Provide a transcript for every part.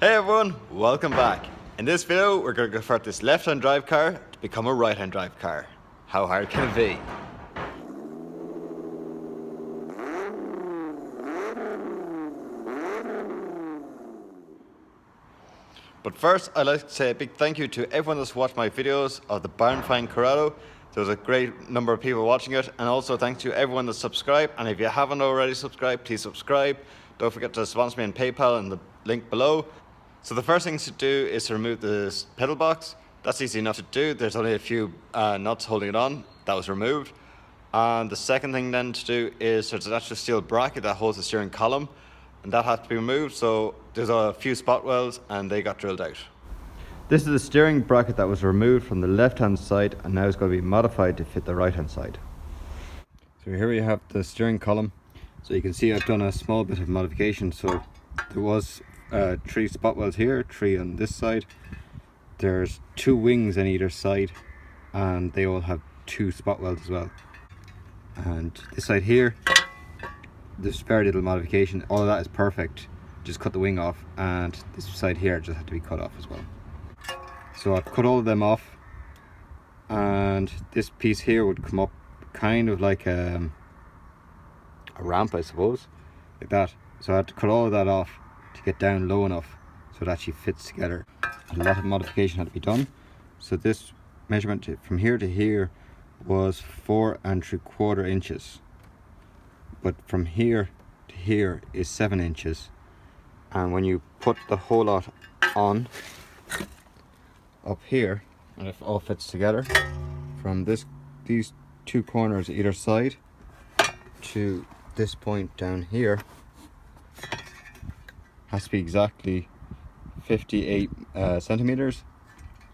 Hey everyone, welcome back. In this video, we're going to convert this left-hand drive car to become a right-hand drive car. How hard can it be? But first, I'd like to say a big thank you to everyone that's watched my videos of the barn find Corrado. There was a great number of people watching it, and also thanks to everyone that subscribed. And if you haven't already subscribed, please subscribe. Don't forget to sponsor me on PayPal in the link below. So the first thing to do is to remove this pedal box. That's easy enough to do. There's only a few nuts holding it on. That was removed. And the second thing then to do is there's an actual steel bracket that holds the steering column, and that has to be removed. So there's a few spot welds and they got drilled out. This is the steering bracket that was removed from the left-hand side and now it's going to be modified to fit the right-hand side. So here you have the steering column. So you can see I've done a small bit of modification. So there was 3 spot welds here, 3 on this side. There's 2 wings on either side and they all have 2 spot welds as well. And this side here, there's very little modification. All of that is perfect. Just cut the wing off, and this side here just had to be cut off as well. So I've cut all of them off, and this piece here would come up kind of like a ramp, I suppose, like that. So I had to cut all of that off to get down low enough so it actually fits together. A lot of modification had to be done. So this measurement from here to here was 4 3/4 inches, but from here to here is 7 inches. And when you put the whole lot on up here, and it all fits together from these 2 corners either side to this point down here, has to be exactly 58 centimeters,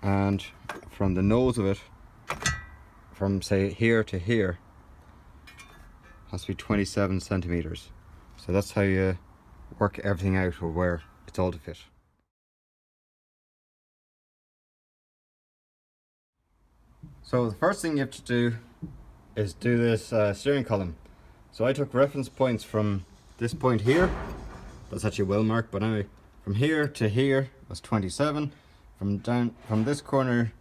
and from the nose of it, from say here to here, has to be 27 centimeters. So that's how you work everything out, or where it's all to fit. So the first thing you have to do is do this steering column. So I took reference points from this point here. That's actually well marked, but anyway, from here to here was 27. From this corner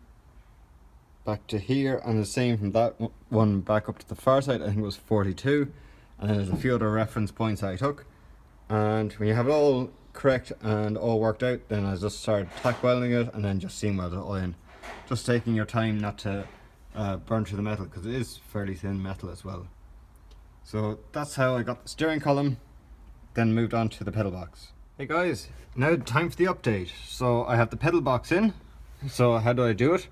back to here, and the same from that one back up to the far side, I think it was 42. And then there's a few other reference points I took. And when you have it all correct and all worked out, then I just started tack welding it and then just seam weld it all in. Just taking your time not to burn through the metal, because it is fairly thin metal as well. So that's how I got the steering column, then moved on to the pedal box. Hey guys, now time for the update. So I have the pedal box in. So how do I do it?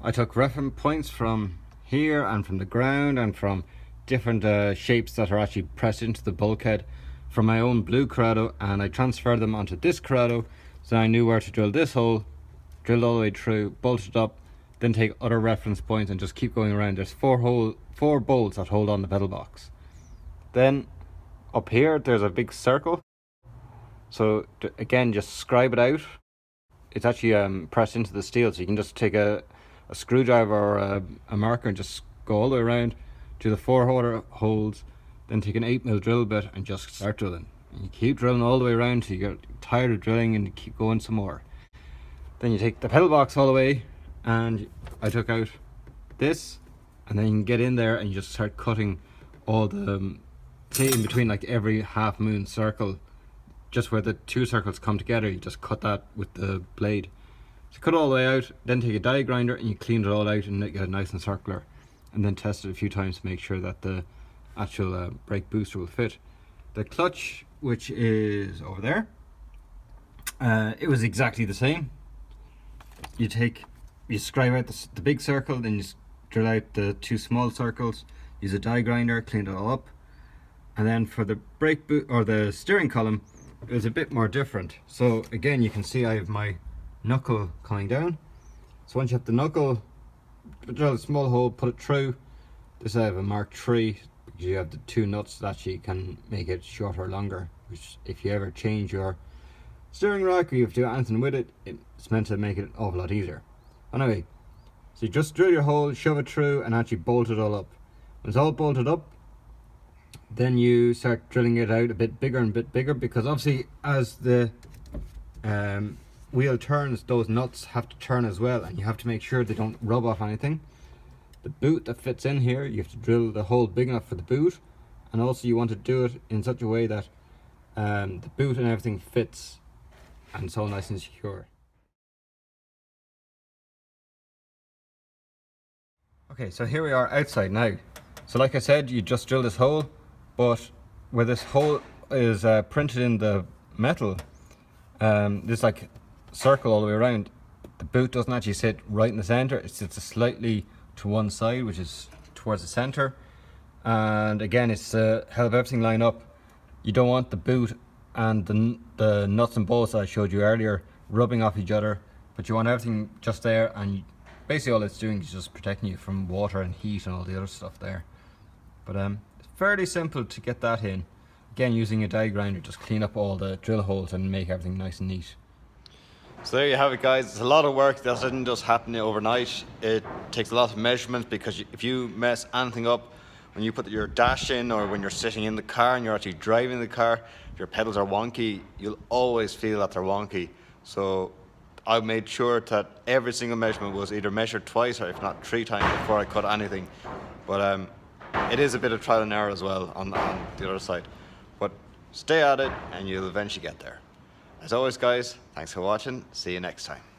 I took reference points from here and from the ground and from different shapes that are actually pressed into the bulkhead from my own blue Corrado, and I transferred them onto this Corrado, so I knew where to drill this hole, drilled all the way through, bolted up, then take other reference points and just keep going around. There's 4 bolts that hold on the pedal box. Then up here there's a big circle, so again just scribe it out. It's actually pressed into the steel, so you can just take a screwdriver or a marker and just go all the way around to the 4 holes. Then take an 8mm drill bit and just start drilling. And you keep drilling all the way around till you get tired of drilling and you keep going some more. Then you take the pedal box all the way, and I took out this, and then you can get in there and you just start cutting all the, say in between like every half moon circle, just where the 2 circles come together, you just cut that with the blade. So cut it all the way out, then take a die grinder and you clean it all out and get it nice and circular, and then test it a few times to make sure that the actual brake booster will fit. The clutch, which is over there, it was exactly the same. You scribe out the big circle, then you drill out the 2 small circles, use a die grinder, clean it all up. And then for the brake boot or the steering column, it was a bit more different. So again, you can see I have my knuckle coming down. So once you have the knuckle, drill a small hole, put it through. This I have a Mark III, because you have the 2 nuts that actually can make it shorter or longer, which if you ever change your steering rack or you have to do anything with it, it's meant to make it an awful lot easier. Anyway, so you just drill your hole, shove it through, and actually bolt it all up. When it's all bolted up, then you start drilling it out a bit bigger and bit bigger, because obviously as the wheel turns, those nuts have to turn as well, and you have to make sure they don't rub off anything. The boot that fits in here, you have to drill the hole big enough for the boot, and also you want to do it in such a way that the boot and everything fits and it's all nice and secure. Okay, so here we are outside now. So like I said, you just drill this hole, but where this hole is printed in the metal, there's like a circle all the way around. The boot doesn't actually sit right in the center, it sits slightly to one side, which is towards the center. And again, it's to help everything line up. You don't want the boot and the nuts and bolts that I showed you earlier rubbing off each other, but you want everything just there, and basically all it's doing is just protecting you from water and heat and all the other stuff there. But it's fairly simple to get that in. Again, using a die grinder, just clean up all the drill holes and make everything nice and neat. So there you have it, guys. It's a lot of work that didn't just happen overnight. It takes a lot of measurements, because if you mess anything up when you put your dash in, or when you're sitting in the car and you're actually driving the car, if your pedals are wonky, you'll always feel that they're wonky. So I made sure that every single measurement was either measured twice, or if not 3 times, before I cut anything. But it is a bit of trial and error as well on the other side. But stay at it and you'll eventually get there. As always, guys, thanks for watching. See you next time.